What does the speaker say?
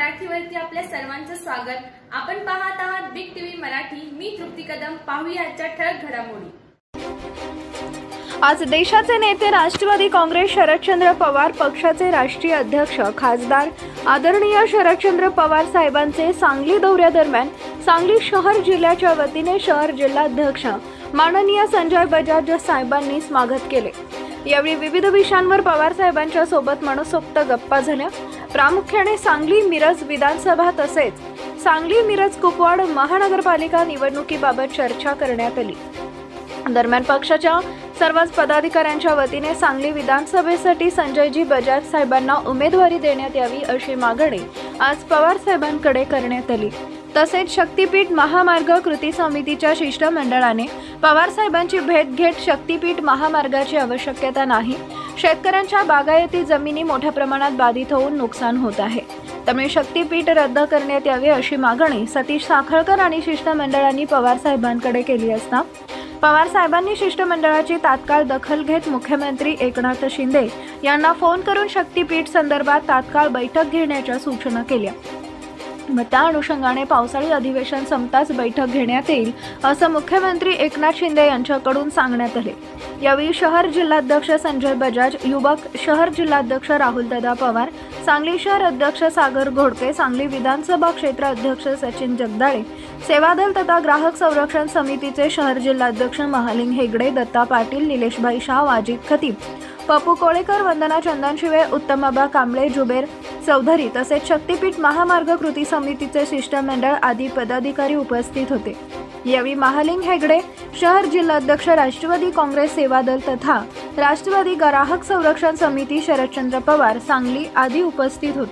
मराठीवरती आपल्या सर्वांचं स्वागत। आपण पाहत आहात बिग टीव्ही मराठी। मी तृप्ती कदम। पाहूया आजच्या ठळक घडामोडी। आज देशाचे नेते राष्ट्रवादी काँग्रेस शरदचंद्र पवार पक्षाचे राष्ट्रीय अध्यक्ष खासदार आदरणीय शरदचंद्र पवार साहेबांचे सांगली दौऱ्यादरम्यान सांगली शहर जिल्ह्याच्या वतीने शहर जिल्हाध्यक्ष माननीय संजय बजाज साहेबांनी स्वागत केले। यावेळी विविध विषयांवर पवार साहेबांच्या सोबत मनसोक्त गप्पा झाल्या। प्रामुख्याने सांगली मिरज विधानसभा तसेच सांगली मिरज कुपवाड महानगरपालिका निवडणुकीबाबत चर्चा करण्यात आली। दरम्यान पक्षाच्या सर्वच पदाधिकाऱ्यांच्या वतीने सांगली विधानसभेसाठी संजयजी बजाज साहेबांना उमेदवारी देण्यात यावी अशी मागणी आज पवार साहेबांकडे करण्यात आली। तसेच शक्तीपीठ महामार्ग कृती समितीच्या शिष्टमंडळाने पवार साहेबांची भेट घेत शक्तीपीठ महामार्गाची आवश्यकता नाही, शेतकऱ्यांच्या बागायती जमिनी मोठ्या प्रमाणात बाधित होऊन नुकसान होत आहे, त्यामुळे शक्तीपीठ रद्द करण्यात यावे अशी मागणी सतीश साखळकर आणि शिष्टमंडळांनी पवार साहेबांकडे केली असता पवार साहेबांनी शिष्टमंडळाची तात्काळ दखल घेत मुख्यमंत्री एकनाथ शिंदे यांना फोन करून शक्तीपीठ संदर्भात तात्काळ बैठक घेण्याच्या सूचना केल्या। त्या अनुषंगाने पावसाळी अधिवेशन संपताच बैठक घेण्यात येईल असं मुख्यमंत्री एकनाथ शिंदे यांच्याकडून सांगण्यात आले। यावेळी शहर जिल्हाध्यक्ष संजय बजाज, युवक शहर जिल्हाध्यक्ष राहुलदादा पवार, सांगली शहर अध्यक्ष सागर घोडके, सांगली विधानसभा क्षेत्र अध्यक्ष सचिन जगदाळे, सेवादल तथा ग्राहक संरक्षण समितीचे शहर जिल्हाध्यक्ष महालिंग हेगडे, दत्ता पाटील, निलेशभाई शाह, वाजिद खतीब, पप्पू कोळेकर, वंदना चंदनशिवे, उत्तमाबा कांबळे, जुबेर चौधरी तसेच शक्तीपीठ महामार्ग कृती समितीचे शिष्टमंडळ आदी पदाधिकारी उपस्थित होते। यावेळी महालिंग हेगडे, शहर जिल्हाध्यक्ष राष्ट्रवादी काँग्रेस सेवादल तथा राष्ट्रवादी ग्राहक संरक्षण समिती शरदचंद्र पवार सांगली आदी उपस्थित होते।